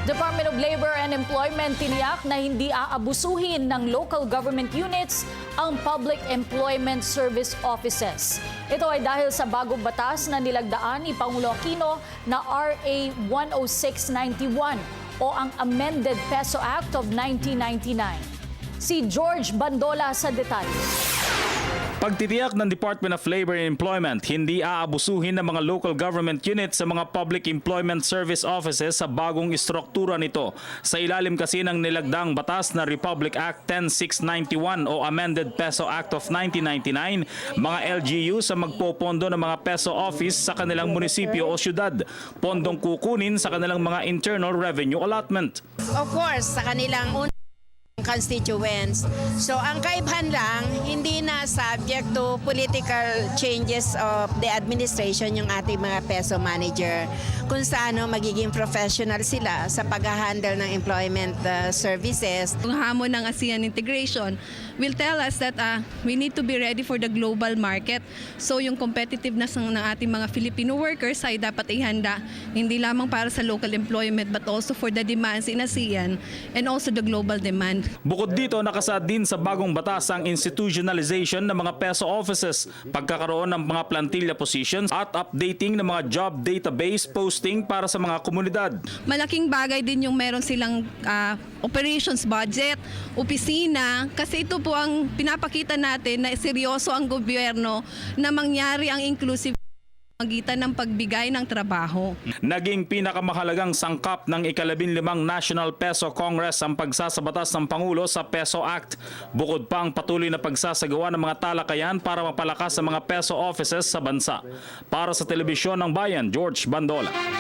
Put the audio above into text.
Department of Labor and Employment tiniyak na hindi aabusuhin ng local government units ang Public Employment Service Offices. Ito ay dahil sa bagong batas na nilagdaan ni Pangulo Aquino na RA 10691 o ang Amended Peso Act of 1999. Si George Bandola sa detalye. Pagtitiyak ng Department of Labor and Employment, hindi aabusuhin ng mga local government units sa mga Public Employment Service Offices sa bagong istruktura nito. Sa ilalim kasi ng nilagdang batas na Republic Act 10691 o Amended Peso Act of 1999, mga LGU sa magpopondo ng mga peso office sa kanilang munisipyo o syudad, pondong kukunin sa kanilang mga internal revenue allotment. Of course, sa kanilang constituents. So ang kaibahan lang, hindi na subject to political changes of the administration yung ating mga peso manager. Kung saan magiging professional sila sa pag-handle ng employment services. Ang hamon ng ASEAN integration will tell us that we need to be ready for the global market. So yung competitiveness ng ating mga Filipino workers ay dapat ihanda hindi lamang para sa local employment but also for the demands in ASEAN and also the global demand. Bukod dito, nakasaad din sa bagong batas ang institutionalization ng mga peso offices, pagkakaroon ng mga plantilla positions at updating ng mga job database posting para sa mga komunidad. Malaking bagay din yung meron silang operations budget, opisina, kasi ito po ang pinapakita natin na seryoso ang gobyerno na mangyari ang inclusive magitan ng pagbigay ng trabaho. Naging pinakamahalagang sangkap ng ika-15 National Peso Congress ang pagsasabatas ng Pangulo sa Peso Act. Bukod pa ang patuloy na pagsasagawa ng mga talakayan para mapalakas ang mga peso offices sa bansa. Para sa Telebisyon ng Bayan, George Bandola.